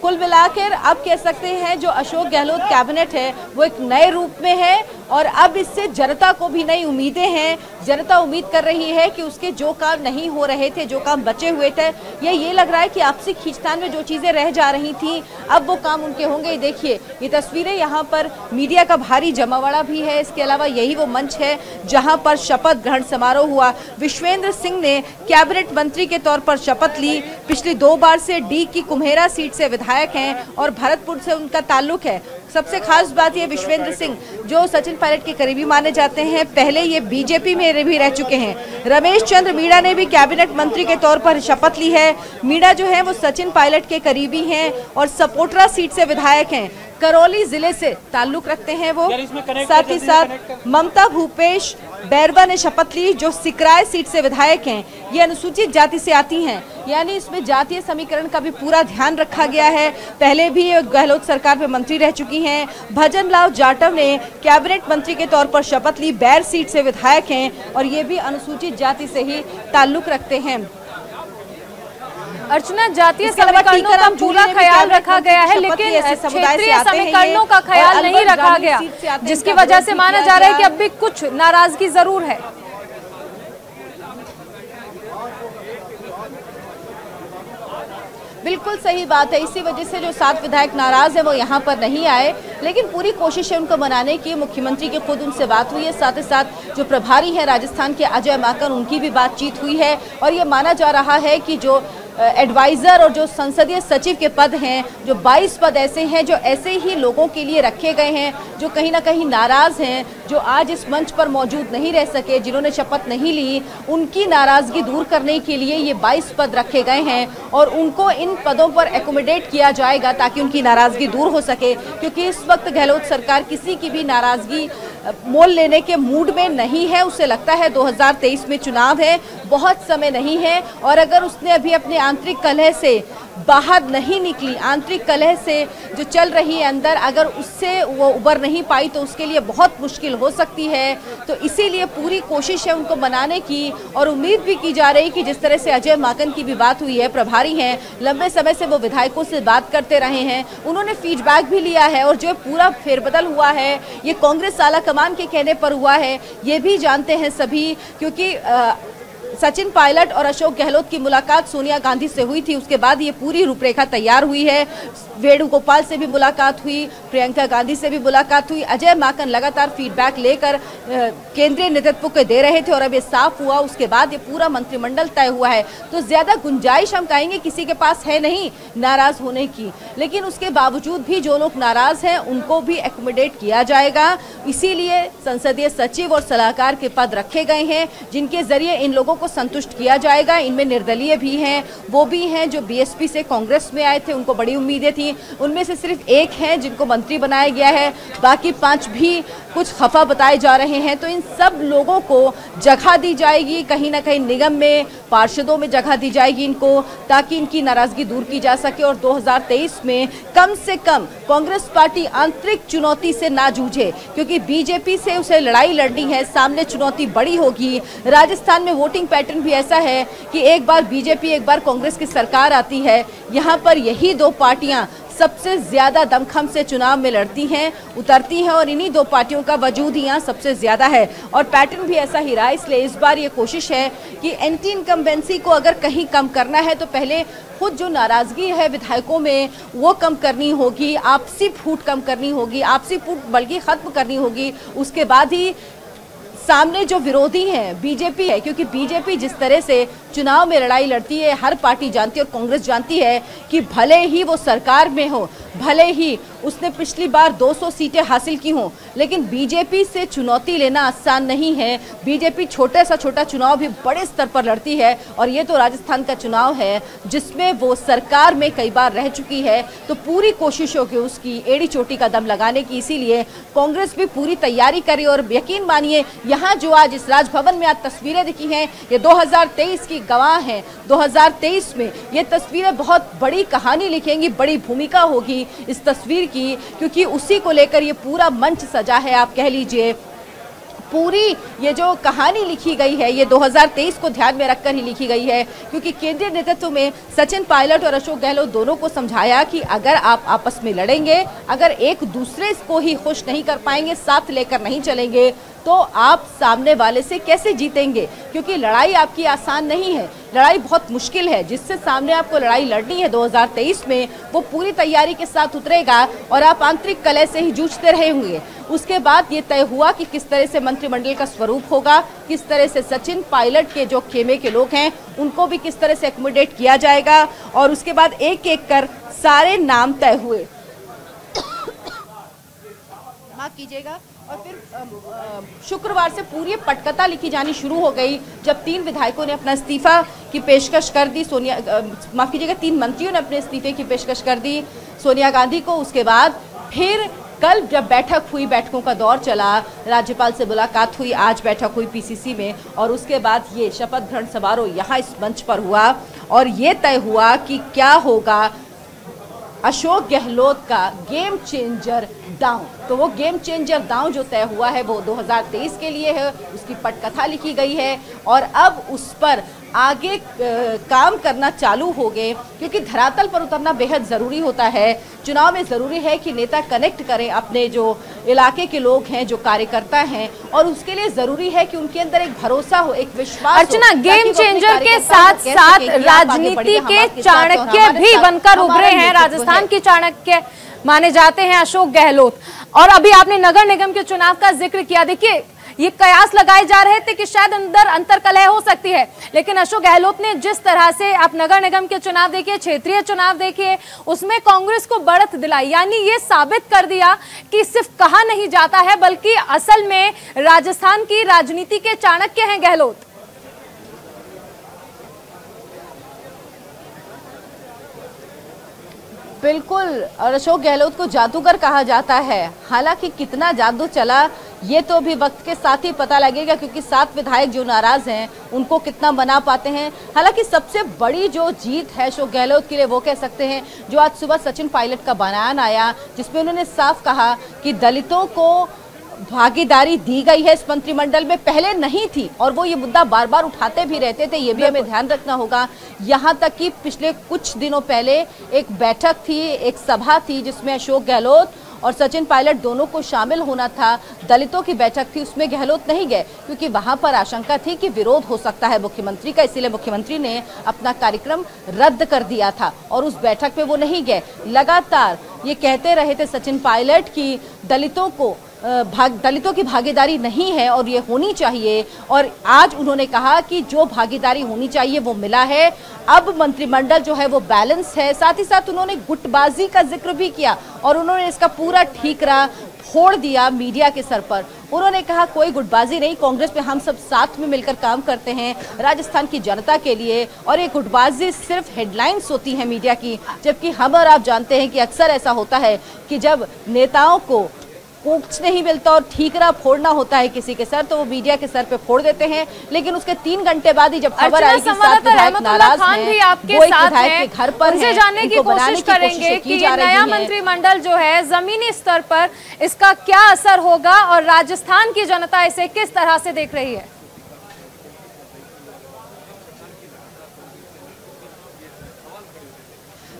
Speaker 17: कुल मिलाकर अब कह सकते हैं जो अशोक गहलोत कैबिनेट है वो एक नए रूप में है, और अब इससे जनता को भी नई उम्मीदें हैं। जनता उम्मीद कर रही है कि उसके जो काम नहीं हो रहे थे, जो काम बचे हुए थे, ये लग रहा है कि आपसी खींचतान में जो चीज़ें रह जा रही थी अब वो काम उनके होंगे। देखिए ये तस्वीरें, यहाँ पर मीडिया का भारी जमावड़ा भी है। इसके अलावा यही वो मंच है जहाँ पर शपथ ग्रहण समारोह हुआ। विश्वेंद्र सिंह ने कैबिनेट मंत्री के तौर पर शपथ ली। पिछली 2 बार से डी की कुम्हेरा सीट से विधायक हैं और भरतपुर से उनका ताल्लुक है। सबसे खास बात ये, विश्वेंद्र सिंह जो सचिन पायलट के करीबी माने जाते हैं, पहले ये बीजेपी में भी रह चुके हैं। रमेश चंद्र मीणा ने भी कैबिनेट मंत्री के तौर पर शपथ ली है। मीणा जो है वो सचिन पायलट के करीबी हैं और सपोटरा सीट से विधायक हैं। करौली जिले से ताल्लुक रखते हैं वो। साथ ही साथ ममता भूपेश बैरवा ने शपथ ली, जो सिकराय सीट से विधायक हैं। ये अनुसूचित जाति से आती हैं, यानी इसमें जातीय समीकरण का भी पूरा ध्यान रखा गया है। पहले भी गहलोत सरकार में मंत्री रह चुकी हैं। भजन लाल जाटव ने कैबिनेट मंत्री के तौर पर शपथ ली, बैर सीट से विधायक हैं और ये भी अनुसूचित जाति से ही ताल्लुक रखते हैं।
Speaker 5: अर्चना, जातीय समीकरणों का पूरा ख्याल रखा गया है, लेकिन क्षेत्रीय समीकरणों का ख्याल नहीं रखा गया, जिसकी वजह से माना जा रहा है कि अब भी कुछ नाराजगी जरूर है।
Speaker 17: बिल्कुल सही बात है, इसी वजह से जो 7 विधायक नाराज है वो यहाँ पर नहीं आए, लेकिन पूरी कोशिश है उनको मनाने की। मुख्यमंत्री की खुद उनसे बात हुई है, साथ ही साथ जो प्रभारी हैं राजस्थान के अजय माकन, उनकी भी बातचीत हुई है। और ये माना जा रहा है कि जो एडवाइज़र और जो संसदीय सचिव के पद हैं, जो 22 पद ऐसे हैं जो ऐसे ही लोगों के लिए रखे गए हैं जो कहीं ना कहीं नाराज़ हैं, जो आज इस मंच पर मौजूद नहीं रह सके, जिन्होंने शपथ नहीं ली, उनकी नाराज़गी दूर करने के लिए ये 22 पद रखे गए हैं और उनको इन पदों पर एकोमोडेट किया जाएगा ताकि उनकी नाराज़गी दूर हो सके। क्योंकि इस वक्त गहलोत सरकार किसी की भी नाराज़गी मोल लेने के मूड में नहीं है। उसे लगता है 2023 में चुनाव है, बहुत समय नहीं है, और अगर उसने अभी अपने आंतरिक कलह से बाहर नहीं निकली, आंतरिक कलह से जो चल रही है अंदर, अगर उससे वो उबर नहीं पाई तो उसके लिए बहुत मुश्किल हो सकती है। तो इसीलिए पूरी कोशिश है उनको मनाने की, और उम्मीद भी की जा रही कि जिस तरह से अजय माकन की भी बात हुई है, प्रभारी हैं, लंबे समय से वो विधायकों से बात करते रहे हैं, उन्होंने फीडबैक भी लिया है, और जो पूरा फेरबदल हुआ है ये कांग्रेस आला कमान के कहने पर हुआ है, ये भी जानते हैं सभी। क्योंकि सचिन पायलट और अशोक गहलोत की मुलाकात सोनिया गांधी से हुई थी, उसके बाद ये पूरी रूपरेखा तैयार हुई है। वेणुगोपाल से भी मुलाकात हुई, प्रियंका गांधी से भी मुलाकात हुई। अजय माकन लगातार फीडबैक लेकर केंद्रीय नेतृत्व को दे रहे थे और अब ये साफ हुआ, उसके बाद ये पूरा मंत्रिमंडल तय हुआ है। तो ज्यादा गुंजाइश हम कहेंगे किसी के पास है नहीं नाराज होने की, लेकिन उसके बावजूद भी जो लोग नाराज हैं उनको भी एकोमोडेट किया जाएगा। इसीलिए संसदीय सचिव और सलाहकार के पद रखे गए हैं, जिनके जरिए इन लोगों को संतुष्ट किया जाएगा। इनमें निर्दलीय भी हैं, वो भी हैं जो बीएसपी से कांग्रेस में आए थे, उनको बड़ी उम्मीदें थी। उनमें से सिर्फ 1 है जिनको मंत्री बनाया गया है, बाकी 5 भी कुछ खफा बताए जा रहे हैं। तो इन सब लोगों को जगह दी जाएगी, कहीं ना कहीं निगम में, पार्षदों में जगह दी जाएगी इनको, ताकि इनकी नाराजगी दूर की जा सके और 2023 में कम से कम कांग्रेस पार्टी आंतरिक चुनौती से ना जूझे, क्योंकि बीजेपी से उसे लड़ाई लड़नी है, सामने चुनौती बड़ी होगी। राजस्थान में वोटिंग पैटर्न भी ऐसा है कि एक बार बीजेपी एक बार कांग्रेस की सरकार आती है, यहाँ पर यही 2 पार्टियां सबसे ज्यादा दमखम से चुनाव में लड़ती हैं, उतरती हैं और इन्हीं दो पार्टियों का वजूद यहाँ सबसे ज्यादा है और पैटर्न भी ऐसा ही रहा। इसलिए इस बार ये कोशिश है कि एंटी इनकम्बेंसी को अगर कहीं कम करना है तो पहले खुद जो नाराजगी है विधायकों में वो कम करनी होगी, आपसी फूट कम करनी होगी, आपसी फूट बल्कि खत्म करनी होगी। उसके बाद ही सामने जो विरोधी हैं बीजेपी है, क्योंकि बीजेपी जिस तरह से चुनाव में लड़ाई लड़ती है हर पार्टी जानती है और कांग्रेस जानती है कि भले ही वो सरकार में हो, भले ही उसने पिछली बार 200 सीटें हासिल की हों, लेकिन बीजेपी से चुनौती लेना आसान नहीं है। बीजेपी छोटे सा छोटा चुनाव भी बड़े स्तर पर लड़ती है और ये तो राजस्थान का चुनाव है जिसमें वो सरकार में कई बार रह चुकी है, तो पूरी कोशिश होगी उसकी एड़ी चोटी का दम लगाने की। इसीलिए कांग्रेस भी पूरी तैयारी करे और यकीन मानिए यहाँ जो आज इस राजभवन में आज तस्वीरें दिखी हैं ये 2023 की गवाह हैं। 2023 में ये तस्वीरें बहुत बड़ी कहानी लिखेंगी, बड़ी भूमिका होगी इस तस्वीर की, क्योंकि उसी को लेकर ये पूरा मंच सजा है। आप कह लीजिए पूरी ये जो कहानी लिखी गई है ये 2023 को ध्यान में रखकर ही लिखी गई है, क्योंकि केंद्रीय नेतृत्व में सचिन पायलट और अशोक गहलोत दोनों को समझाया कि अगर आप आपस में लड़ेंगे, अगर एक दूसरे को ही खुश नहीं कर पाएंगे, साथ लेकर नहीं चलेंगे, तो आप सामने वाले से कैसे जीतेंगे, क्योंकि लड़ाई आपकी आसान नहीं है, लड़ाई बहुत मुश्किल है। जिससे सामने आपको लड़ाई लड़नी है 2023 में वो पूरी तैयारी के साथ उतरेगा और आप आंतरिक कलह से ही जूझते रहे होंगे। उसके बाद ये तय हुआ कि किस तरह से मंत्रिमंडल का स्वरूप होगा, किस तरह से सचिन पायलट के जो खेमे के लोग हैं उनको भी किस तरह से एकोमोडेट किया जाएगा और उसके बाद एक एक कर सारे नाम तय हुए। माफ कीजिएगा। और फिर शुक्रवार से पूरी पटकथा लिखी जानी शुरू हो गई जब 3 विधायकों ने अपना इस्तीफा की पेशकश कर दी, माफ कीजिएगा 3 मंत्रियों ने अपने इस्तीफे की पेशकश कर दी सोनिया गांधी को। उसके बाद फिर कल जब बैठक हुई, बैठकों का दौर चला, राज्यपाल से मुलाकात हुई, आज बैठक हुई पीसीसी में और उसके बाद ये शपथ ग्रहण समारोह यहाँ इस मंच पर हुआ और ये तय हुआ कि क्या होगा अशोक गहलोत का गेम चेंजर दांव। तो वो गेम चेंजर दांव जो तय हुआ है वो 2023 के लिए है, उसकी पटकथा लिखी गई है और अब उस पर आगे काम करना चालू हो गए, क्योंकि धरातल पर उतरना बेहद ज़रूरी होता है। चुनाव में ज़रूरी है कि नेता कनेक्ट करें अपने जो इलाके के लोग हैं, जो कार्यकर्ता हैं, और उसके लिए ज़रूरी है कि उनके अंदर एक भरोसा हो, एक विश्वास।
Speaker 5: अर्चना, गेम चेंजर के साथ साथ राजनीति के चाणक्य भी बनकर उभरे हैं। राजस्थान के चाणक्य माने जाते हैं अशोक गहलोत। और अभी आपने नगर निगम के चुनाव का जिक्र किया। देखिए ये कयास लगाए जा रहे थे कि शायद अंदर अंतरकलह हो सकती है, लेकिन अशोक गहलोत ने जिस तरह से आप नगर निगम के चुनाव देखिए, क्षेत्रीय चुनाव देखिए, उसमें कांग्रेस को बढ़त दिलाई, यानी ये साबित कर दिया कि सिर्फ कहा नहीं जाता है बल्कि असल में राजस्थान की राजनीति के चाणक्य हैं गहलोत।
Speaker 17: बिल्कुल, और अशोक गहलोत को जादूगर कहा जाता है। हालांकि कितना जादू चला ये तो अभी वक्त के साथ ही पता लगेगा, क्योंकि 7 विधायक जो नाराज हैं उनको कितना मना पाते हैं। हालांकि सबसे बड़ी जो जीत है अशोक गहलोत के लिए वो कह सकते हैं जो आज सुबह सचिन पायलट का बयान आया, जिसमें उन्होंने साफ कहा कि दलितों को भागीदारी दी गई है इस मंत्रिमंडल में, पहले नहीं थी और वो ये मुद्दा बार बार उठाते भी रहते थे, ये भी हमें ध्यान रखना होगा। यहाँ तक कि पिछले कुछ दिनों पहले एक बैठक थी, एक सभा थी जिसमें अशोक गहलोत और सचिन पायलट दोनों को शामिल होना था। दलितों की बैठक थी, उसमें गहलोत नहीं गए क्योंकि वहां पर आशंका थी कि विरोध हो सकता है मुख्यमंत्री का, इसीलिए मुख्यमंत्री ने अपना कार्यक्रम रद्द कर दिया था और उस बैठक में वो नहीं गए। लगातार ये कहते रहे थे सचिन पायलट की दलितों की भागीदारी नहीं है और ये होनी चाहिए, और आज उन्होंने कहा कि जो भागीदारी होनी चाहिए वो मिला है। अब मंत्रिमंडल जो है वो बैलेंस है। साथ ही साथ उन्होंने गुटबाजी का जिक्र भी किया और उन्होंने इसका पूरा ठीकरा फोड़ दिया मीडिया के सर पर। उन्होंने कहा कोई गुटबाजी नहीं, कांग्रेस में हम सब साथ में मिलकर काम करते हैं राजस्थान की जनता के लिए, और ये गुटबाजी सिर्फ हेडलाइंस होती है मीडिया की, जबकि हम और आप जानते हैं कि अक्सर ऐसा होता है कि जब नेताओं को कुछ नहीं मिलता और ठीकरा फोड़ना होता है किसी के सर, तो वो मीडिया के सर पे फोड़ देते हैं, लेकिन उसके 3 घंटे बाद ही जब खबर आई कि 7 विधायक नाराज हैं, वो एक विधायक के घर पर हैं,
Speaker 5: जानने की कोशिश करेंगे कि ये नया मंत्रिमंडल जो है जमीनी स्तर पर इसका क्या असर होगा और राजस्थान की जनता इसे किस तरह से देख रही है।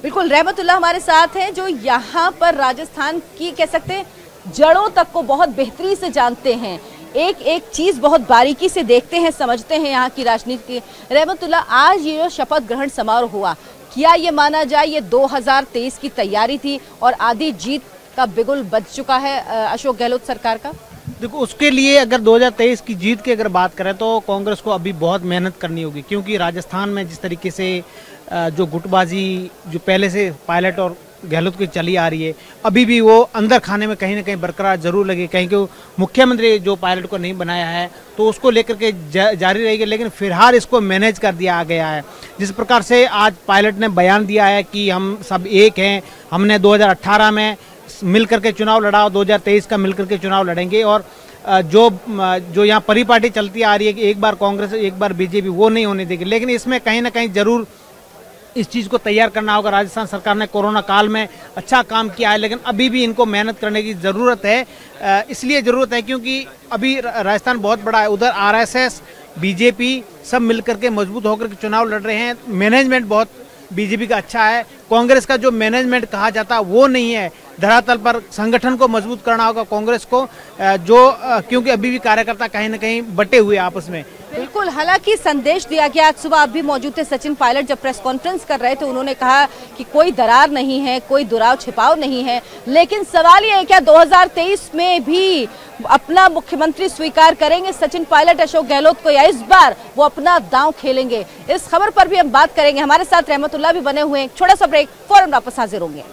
Speaker 17: बिल्कुल, रहमतुल्लाह हमारे साथ हैं जो यहाँ पर राजस्थान की कह सकते हैं जड़ों तक को बहुत बेहतरी से जानते हैं, एक एक चीज बहुत बारीकी से देखते हैं, समझते हैं यहाँ की राजनीति। रहमतुल्लाह, आज ये जो शपथ ग्रहण समारोह हुआ, क्या ये माना जाए ये 2023 की तैयारी थी और आधी जीत का बिगुल बज चुका है अशोक गहलोत सरकार का?
Speaker 18: देखो, उसके लिए अगर 2023 की जीत की अगर बात करें तो कांग्रेस को अभी बहुत मेहनत करनी होगी, क्योंकि राजस्थान में जिस तरीके से जो गुटबाजी जो पहले से पायलट और गहलोत की चली आ रही है, अभी भी वो अंदर खाने में कहीं ना कहीं बरकरार जरूर लगे। कहीं कि मुख्यमंत्री जो पायलट को नहीं बनाया है तो उसको लेकर के जारी रहेगी, लेकिन फिलहाल इसको मैनेज कर दिया गया है। जिस प्रकार से आज पायलट ने बयान दिया है कि हम सब एक हैं, हमने 2018 में मिलकर के चुनाव लड़ा और 2023 का मिलकर के चुनाव लड़ेंगे, और जो यहाँ परिपाटी चलती आ रही है कि एक बार कांग्रेस एक बार बीजेपी, वो नहीं होने देगी। लेकिन इसमें कहीं ना कहीं जरूर इस चीज़ को तैयार करना होगा। राजस्थान सरकार ने कोरोना काल में अच्छा काम किया है, लेकिन अभी भी इनको मेहनत करने की ज़रूरत है। इसलिए ज़रूरत है क्योंकि अभी राजस्थान बहुत बड़ा है, उधर आरएसएस बीजेपी सब मिलकर के मजबूत होकर के चुनाव लड़ रहे हैं। मैनेजमेंट बहुत बीजेपी का अच्छा है, कांग्रेस का जो मैनेजमेंट कहा जाता वो नहीं है। धरातल पर संगठन को मजबूत करना होगा कांग्रेस को, क्योंकि अभी भी कार्यकर्ता कहीं ना कहीं बटे हुए आपस में।
Speaker 17: बिल्कुल, हालांकि संदेश दिया गया, आज सुबह आप भी मौजूद थे, सचिन पायलट जब प्रेस कॉन्फ्रेंस कर रहे थे उन्होंने कहा कि कोई दरार नहीं है, कोई दुराव छिपाव नहीं है। लेकिन सवाल ये है क्या 2023 में भी अपना मुख्यमंत्री स्वीकार करेंगे सचिन पायलट अशोक गहलोत को, या इस बार वो अपना दांव खेलेंगे? इस खबर पर भी हम बात करेंगे। हमारे साथ रहमतुल्लाह भी बने हुए हैं। छोटा सा ब्रेक, फौरन वापस हाजिर होंगे।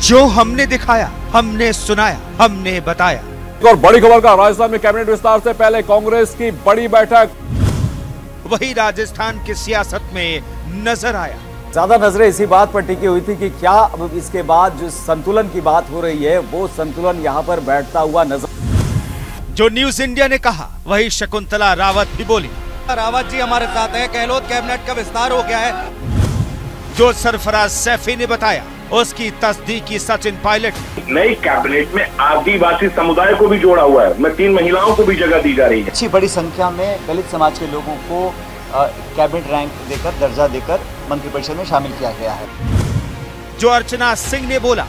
Speaker 19: जो हमने दिखाया, हमने सुनाया, हमने बताया।
Speaker 20: और बड़ी खबर का, राजस्थान में कैबिनेट विस्तार से पहले कांग्रेस की बड़ी बैठक।
Speaker 19: वही राजस्थान की सियासत में नजर आया।
Speaker 21: ज्यादा नजरें इसी बात पर टिकी हुई थी कि क्या अब इसके बाद जो संतुलन की बात हो रही है वो संतुलन यहाँ पर बैठता हुआ नजर।
Speaker 19: जो न्यूज इंडिया ने कहा वही शकुंतला रावत भी बोली।
Speaker 22: रावत जी हमारे साथ है, गहलोत कैबिनेट का विस्तार हो गया है।
Speaker 19: जो सरफराज सैफी ने बताया उसकी तस्दीक की सचिन पायलट।
Speaker 23: नई कैबिनेट में आदिवासी समुदाय को भी जोड़ा हुआ है, मैं 3 महिलाओं को भी जगह दी जा रही है।
Speaker 21: अच्छी बड़ी संख्या में दलित समाज के लोगों को कैबिनेट रैंक देकर, दर्जा देकर मंत्रिपरिषद में शामिल किया गया है।
Speaker 19: जो अर्चना सिंह ने बोला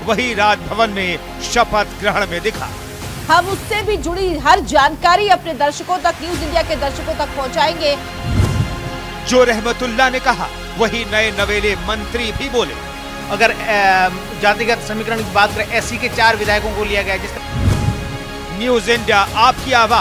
Speaker 19: वही राजभवन में शपथ ग्रहण में दिखा।
Speaker 17: हम उससे भी जुड़ी हर जानकारी अपने दर्शकों तक, न्यूज इंडिया के दर्शकों तक पहुंचाएंगे।
Speaker 19: जो रहमतुल्लाह ने कहा वही नए नवेले मंत्री भी बोले।
Speaker 18: अगर जातिगत समीकरण की बात करें, एससी के 4 विधायकों को लिया गया। जिस
Speaker 19: न्यूज इंडिया आपकी आवाज।